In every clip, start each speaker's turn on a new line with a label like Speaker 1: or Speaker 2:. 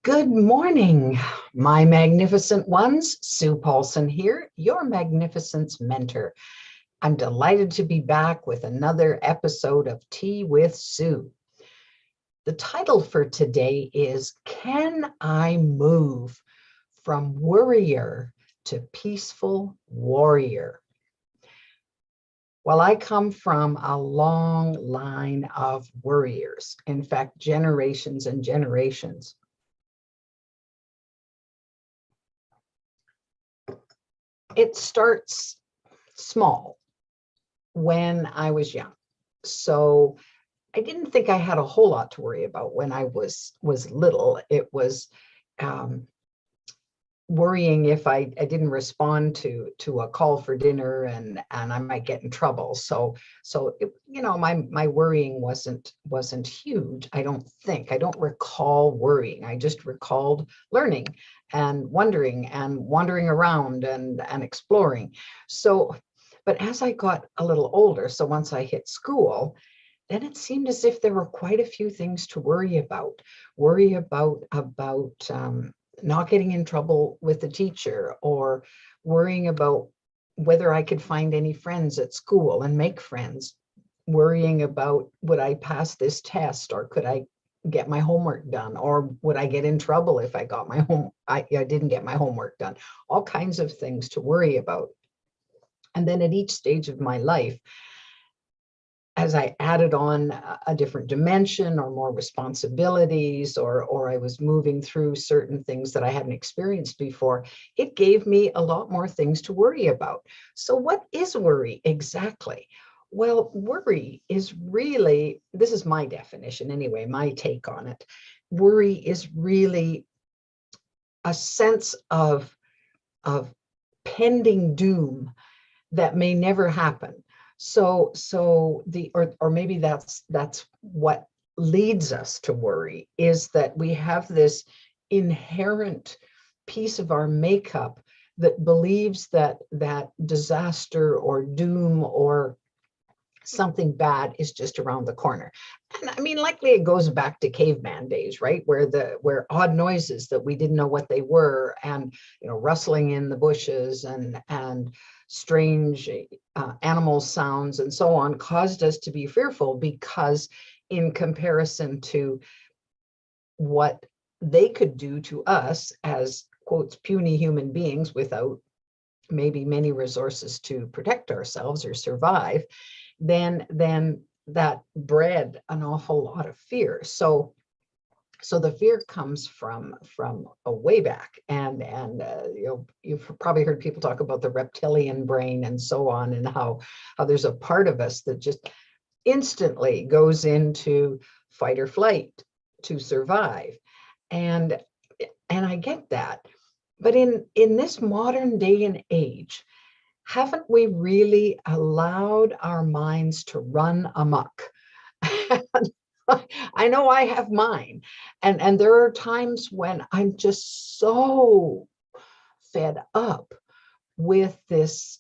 Speaker 1: Good morning, my magnificent ones. Sue Paulson here, your magnificence mentor. I'm delighted to be back with another episode of Tea with Sue. The title for today is, Can I Move from Worrier to Peaceful Warrior? Well, I come from a long line of worriers, in fact, generations and generations. It starts small when I was young. So I didn't think I had a whole lot to worry about when I was little. It was worrying if I didn't respond to a call for dinner and I might get in trouble. So it, my worrying wasn't huge. I don't recall worrying. I just recalled learning and wondering and wandering around and exploring. So, but as I got a little older, so once I hit school, then it seemed as if there were quite a few things to worry about. Worry about not getting in trouble with the teacher, or worrying about whether I could find any friends at school and make friends, worrying about would I pass this test, or could I get my homework done, or would I get in trouble if I got I didn't get my homework done. All kinds of things to worry about. And then at each stage of my life, as I added on a different dimension or more responsibilities, or I was moving through certain things that I hadn't experienced before, it gave me a lot more things to worry about. So what is worry exactly? Well, worry is really, this is my definition anyway, my take on it. Worry is really a sense of pending doom that may never happen. So or maybe that's what leads us to worry, is that we have this inherent piece of our makeup that believes that disaster or doom or something bad is just around the corner. And I mean, likely it goes back to caveman days, right? Where odd noises that we didn't know what they were, and rustling in the bushes and strange animal sounds and so on, caused us to be fearful, because in comparison to what they could do to us as, quotes, puny human beings without maybe many resources to protect ourselves or survive, then that bred an awful lot of fear. So the fear comes from a way back, and you've probably heard people talk about the reptilian brain and so on, and how there's a part of us that just instantly goes into fight or flight to survive. And I get that. But in this modern day and age, haven't we really allowed our minds to run amok? I know I have mine. And there are times when I'm just so fed up with this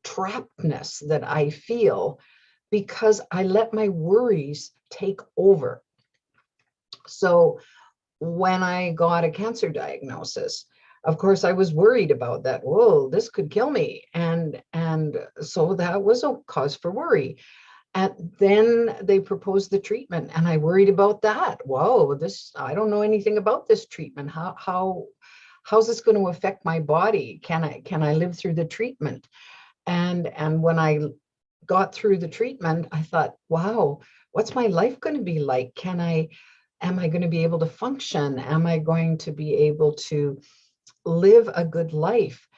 Speaker 1: trappedness that I feel, because I let my worries take over. So when I got a cancer diagnosis, of course, I was worried about that. Whoa, this could kill me. And so that was a cause for worry. And then they proposed the treatment, and I worried about that. Whoa, I don't know anything about this treatment. How's this going to affect my body? Can I live through the treatment? And when I got through the treatment, I thought, wow, what's my life going to be like? Am I going to be able to function? Am I going to be able to live a good life?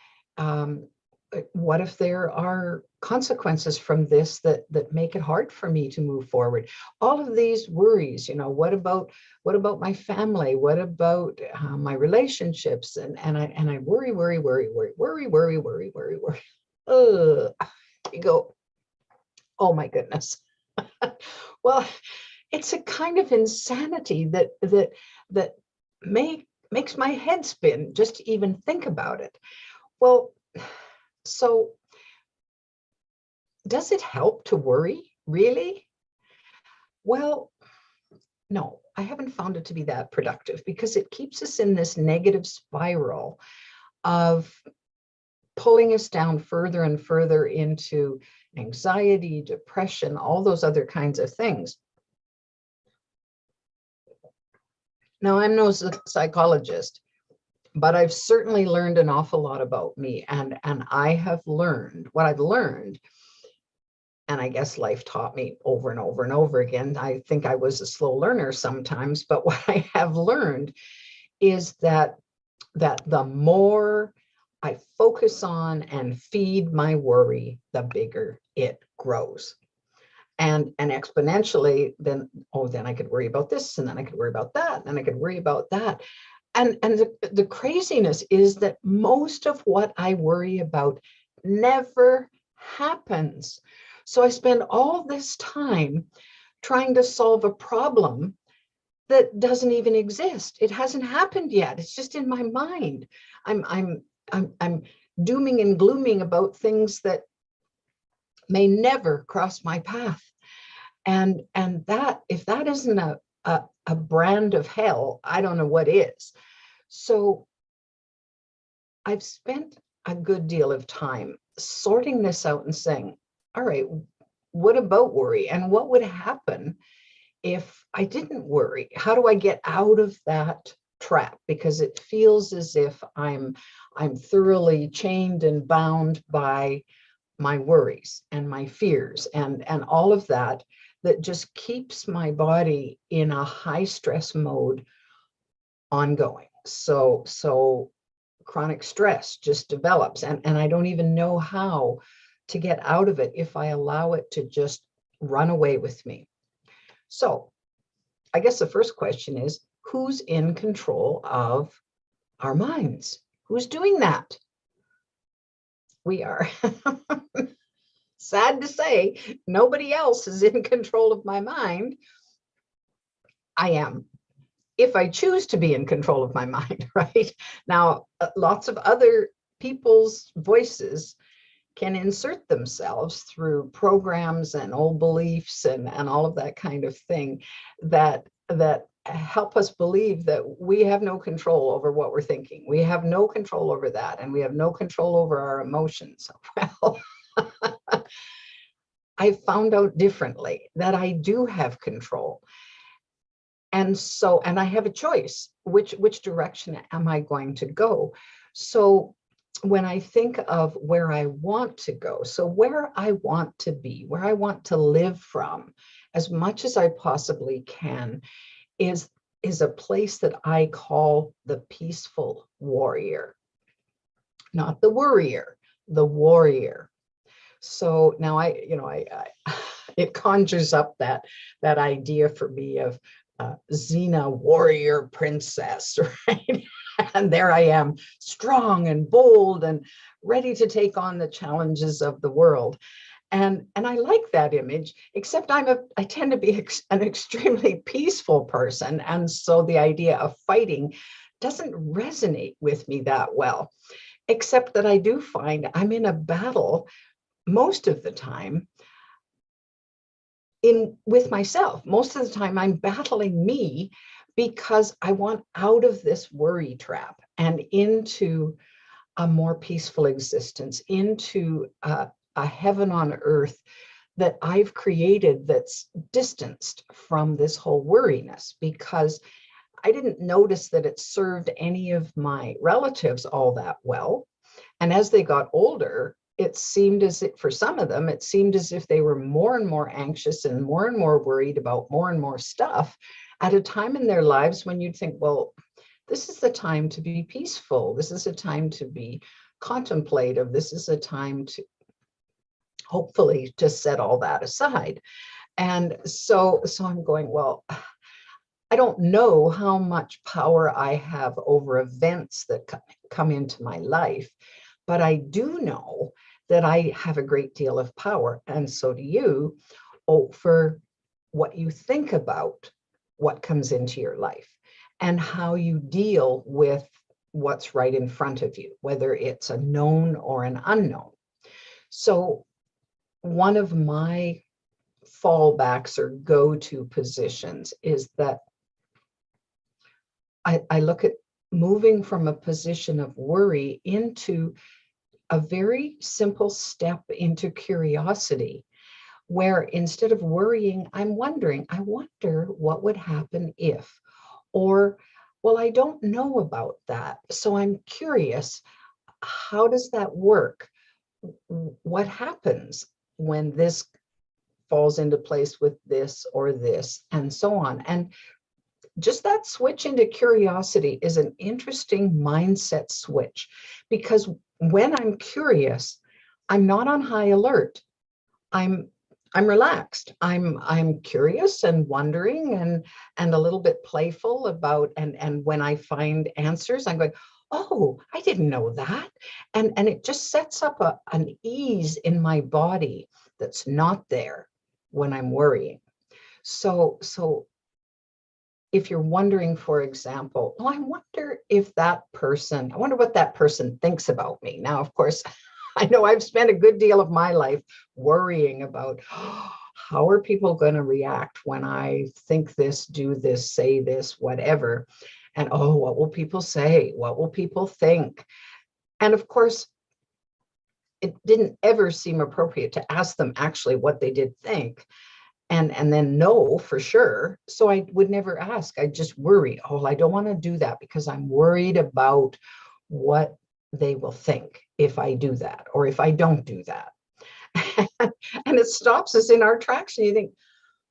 Speaker 1: What if there are consequences from this that make it hard for me to move forward? All of these worries, what about my family? What about my relationships? And I worry. You go, oh my goodness. Well, it's a kind of insanity that makes my head spin just to even think about it. Well, so does it help to worry, really? Well, no, I haven't found it to be that productive, because it keeps us in this negative spiral of pulling us down further and further into anxiety, depression, all those other kinds of things. Now, I'm no psychologist, but I've certainly learned an awful lot about me. And I have learned what I've learned. And I guess life taught me over and over and over again. I think I was a slow learner sometimes, but what I have learned is that the more I focus on and feed my worry, the bigger it grows. And exponentially, then I could worry about this, and then I could worry about that, and then I could worry about that. And the craziness is that most of what I worry about never happens. So I spend all this time trying to solve a problem that doesn't even exist. It hasn't happened yet. It's just in my mind. I'm dooming and glooming about things that may never cross my path. And that, if that isn't a brand of hell, I don't know what is. So I've spent a good deal of time sorting this out and saying, all right, what about worry? And what would happen if I didn't worry? How do I get out of that trap? Because it feels as if I'm thoroughly chained and bound by my worries and my fears and all of that just keeps my body in a high stress mode ongoing. So chronic stress just develops, and I don't even know how to get out of it if I allow it to just run away with me. So I guess the first question is, who's in control of our minds? Who's doing that? We are. Sad to say, nobody else is in control of my mind. I am, if I choose to be in control of my mind, right? Now, lots of other people's voices can insert themselves through programs and old beliefs and all of that kind of thing that help us believe that we have no control over what we're thinking. We have no control over that, and we have no control over our emotions. Well, I found out differently that I do have control. And I have a choice, which direction am I going to go? So when I think of where I want to go, so where I want to be, where I want to live from, as much as I possibly can, is a place that I call the peaceful warrior. Not the worrier, the warrior. So now it conjures up that idea for me of Xena, warrior princess, right? And there I am, strong and bold and ready to take on the challenges of the world. And I like that image, except I tend to be an extremely peaceful person. And so the idea of fighting doesn't resonate with me that well, except that I do find I'm in a battle most of the time with myself. Most of the time I'm battling me because I want out of this worry trap and into a more peaceful existence, into a heaven on earth that I've created that's distanced from this whole worriness, because I didn't notice that it served any of my relatives all that well. And as they got older, it seemed as if, for some of them, it seemed as if they were more and more anxious and more worried about more and more stuff at a time in their lives when you'd think, well, this is the time to be peaceful. This is a time to be contemplative. This is a time to hopefully just set all that aside. And so I'm going, well, I don't know how much power I have over events that come into my life, but I do know that I have a great deal of power, and so do you, for what you think about what comes into your life and how you deal with what's right in front of you, whether it's a known or an unknown. So one of my fallbacks or go-to positions is that I look at moving from a position of worry into a very simple step into curiosity, where instead of worrying, I'm wondering, I wonder what would happen if, or, well, I don't know about that. So I'm curious, how does that work? What happens when this falls into place with this or this, and so on. And just that switch into curiosity is an interesting mindset switch, because when I'm curious, I'm not on high alert. I'm relaxed. I'm curious and wondering and a little bit playful about, and when I find answers, I'm going, oh, I didn't know that. And it just sets up an ease in my body that's not there when I'm worrying. So if you're wondering, for example, oh, I wonder if that person, I wonder what that person thinks about me. Now, of course, I know I've spent a good deal of my life worrying about, oh, how are people going to react when I think this, do this, say this, whatever. And oh, what will people say? What will people think? And of course, it didn't ever seem appropriate to ask them actually what they did think. And then know for sure. So I would never ask. I just worry. Oh, I don't want to do that because I'm worried about what they will think if I do that or if I don't do that. And it stops us in our tracks. And you think,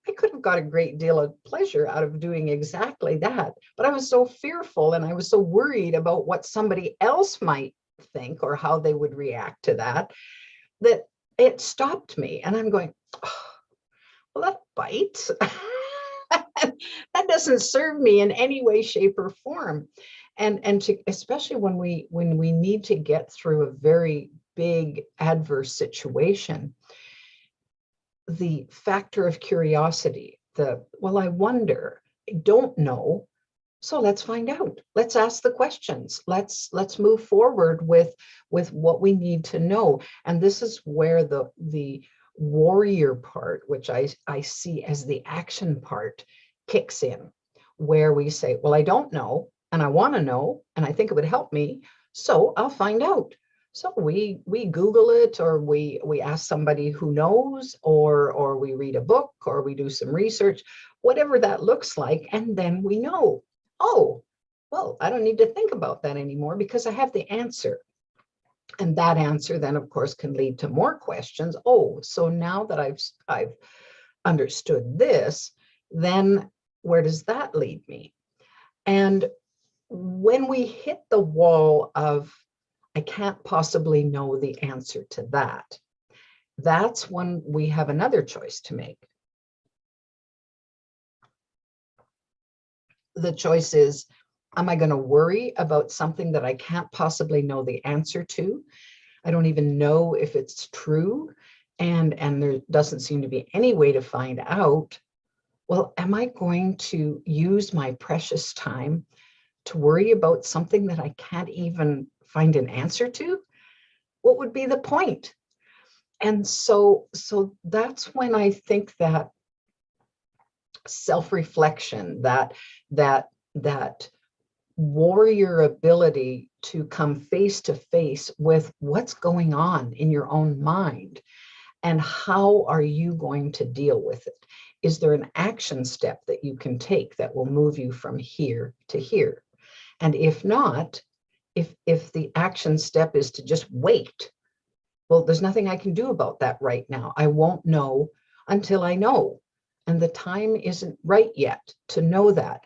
Speaker 1: I could have got a great deal of pleasure out of doing exactly that. But I was so fearful and I was so worried about what somebody else might think or how they would react to that, that it stopped me. And I'm going, oh, well, that bites. That doesn't serve me in any way, shape, or form. And to, especially when we need to get through a very big adverse situation, the factor of curiosity, well, I wonder, I don't know. So let's find out. Let's ask the questions. Let's move forward with what we need to know. And this is where the warrior part, which I see as the action part, kicks in, where we say, well, I don't know, and I want to know, and I think it would help me, so I'll find out. So we Google it, or we ask somebody who knows, or we read a book, or we do some research, whatever that looks like, and then we know, oh, well, I don't need to think about that anymore because I have the answer. And that answer then, of course, can lead to more questions. Oh, so now that I've understood this, then where does that lead me? And when we hit the wall of, I can't possibly know the answer to that, that's when we have another choice to make. The choice is, am I going to worry about something that I can't possibly know the answer to? I don't even know if it's true, and there doesn't seem to be any way to find out. Well, am I going to use my precious time to worry about something that I can't even find an answer to? What would be the point? And so that's when I think that self-reflection, that warrior ability to come face to face with what's going on in your own mind and how are you going to deal with it? Is there an action step that you can take that will move you from here to here? And if not, if the action step is to just wait, well, there's nothing I can do about that right now. I won't know until I know. And the time isn't right yet to know that.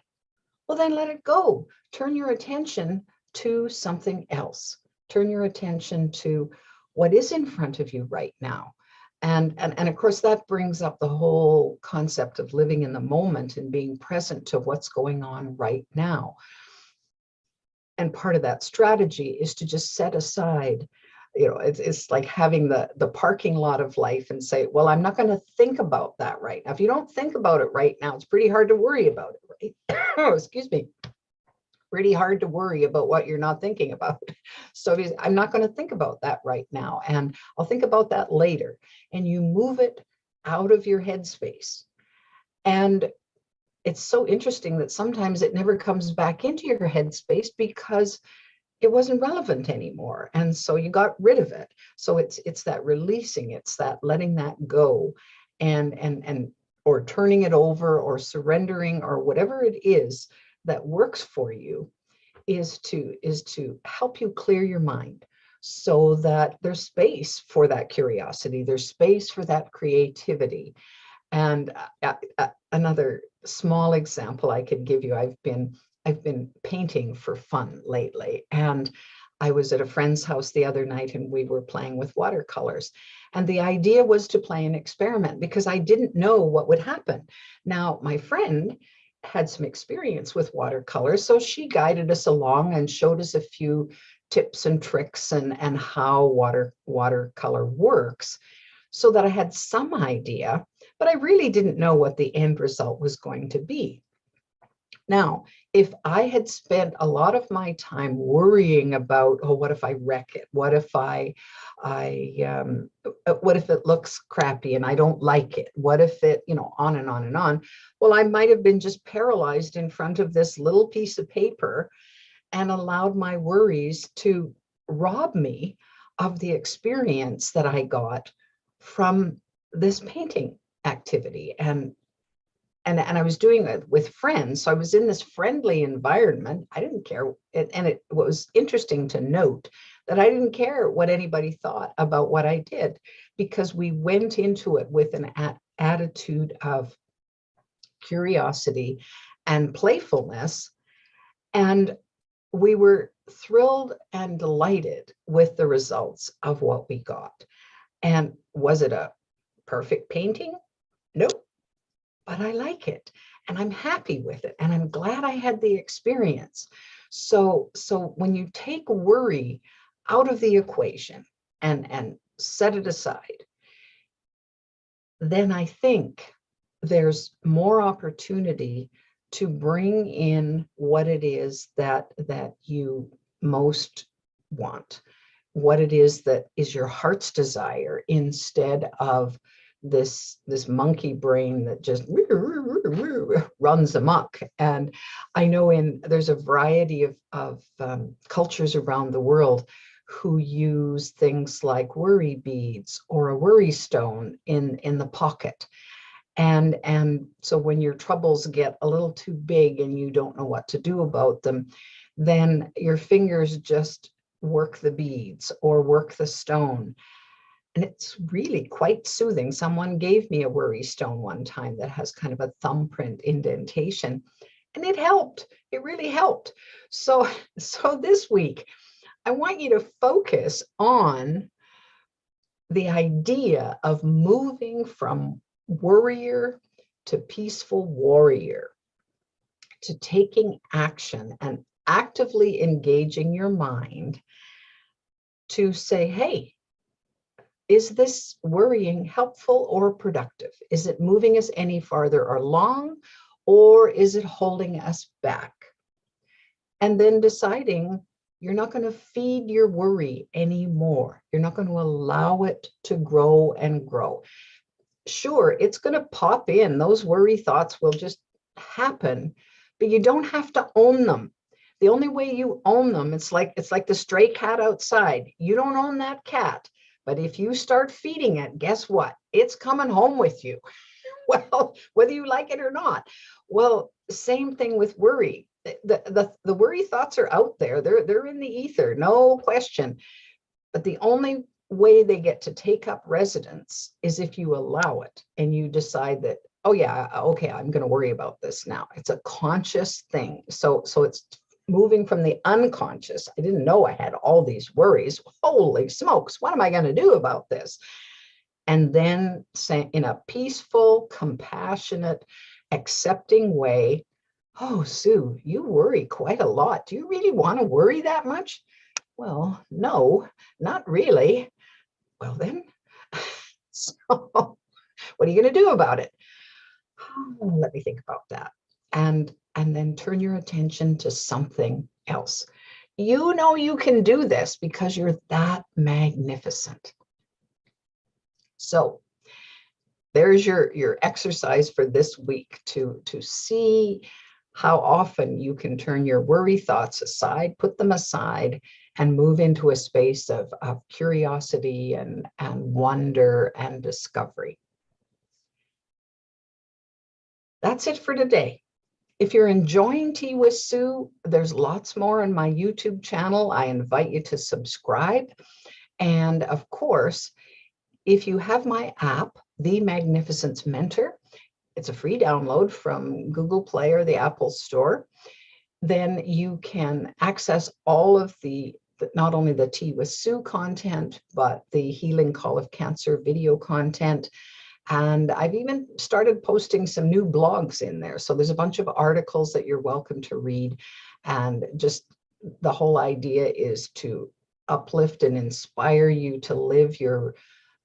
Speaker 1: Well, then let it go. Turn your attention to something else. Turn your attention to what is in front of you right now. And of course, that brings up the whole concept of living in the moment and being present to what's going on right now. And part of that strategy is to just set aside, it's like having the parking lot of life and say, well, I'm not going to think about that right now. If you don't think about it right now, it's pretty hard to worry about it, right? Oh, excuse me. Pretty hard to worry about what you're not thinking about. So I'm not going to think about that right now, and I'll think about that later. And you move it out of your headspace. And it's so interesting that sometimes it never comes back into your headspace because it wasn't relevant anymore. And so you got rid of it. So it's that releasing, it's that letting that go, and or turning it over or surrendering or whatever it is that works for you is to help you clear your mind so that there's space for that curiosity, there's space for that creativity. And another small example I could give you, I've been painting for fun lately, and I was at a friend's house the other night and we were playing with watercolors. And the idea was to play an experiment because I didn't know what would happen. Now, my friend had some experience with watercolors, so she guided us along and showed us a few tips and tricks and how watercolor works, so that I had some idea, but I really didn't know what the end result was going to be. Now, if I had spent a lot of my time worrying about, oh, what if I wreck it? What if what if it looks crappy and I don't like it? What if it, on and on and on? Well, I might have been just paralyzed in front of this little piece of paper and allowed my worries to rob me of the experience that I got from this painting activity. And I was doing it with friends. So I was in this friendly environment. I didn't care. And it was interesting to note that I didn't care what anybody thought about what I did, because we went into it with an attitude of curiosity and playfulness. And we were thrilled and delighted with the results of what we got. And was it a perfect painting? Nope. But I like it and I'm happy with it and I'm glad I had the experience. So when you take worry out of the equation and set it aside, then I think there's more opportunity to bring in what it is that you most want, what it is that is your heart's desire, instead of this monkey brain that just runs amok. And I know there's a variety of cultures around the world who use things like worry beads or a worry stone in the pocket. And so when your troubles get a little too big and you don't know what to do about them, then your fingers just work the beads or work the stone. And it's really quite soothing. Someone gave me a worry stone one time that has kind of a thumbprint indentation, and it helped. It really helped. So this week, I want you to focus on the idea of moving from worrier to peaceful warrior, to taking action and actively engaging your mind to say, hey, is this worrying helpful or productive? Is it moving us any farther along, or is it holding us back? And then deciding you're not going to feed your worry anymore. You're not going to allow it to grow and grow. Sure, it's going to pop in. Those worry thoughts will just happen, but you don't have to own them. The only way you own them, it's like the stray cat outside. You don't own that cat, but if you start feeding it, guess what? It's coming home with you. Well, whether you like it or not. Well, same thing with worry. The worry thoughts are out there. They're in the ether, no question. But the only way they get to take up residence is if you allow it and you decide that, oh yeah, okay, I'm going to worry about this now. It's a conscious thing. So it's moving from the unconscious. I didn't know I had all these worries. Holy smokes, what am I going to do about this? And then say in a peaceful, compassionate, accepting way, oh, Sue, you worry quite a lot. Do you really want to worry that much? Well, no, not really. Well, then, so what are you going to do about it? Oh, let me think about that. And then turn your attention to something else. You know you can do this because you're that magnificent. So there's your exercise for this week to see how often you can turn your worry thoughts aside, put them aside, and move into a space of curiosity and wonder and discovery. That's it for today. If you're enjoying Tea with Sue, there's lots more on my YouTube channel. I invite you to subscribe. And of course, if you have my app, The Magnificence Mentor, it's a free download from Google Play or the Apple Store, then you can access all of not only the Tea with Sue content, but the Healing Call of Cancer video content. And I've even started posting some new blogs in there. So there's a bunch of articles that you're welcome to read. And just the whole idea is to uplift and inspire you to live your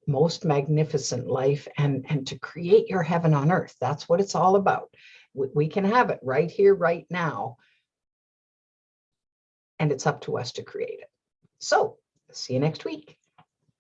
Speaker 1: most magnificent life and to create your heaven on earth. That's what it's all about. We can have it right here, right now. And it's up to us to create it. So see you next week.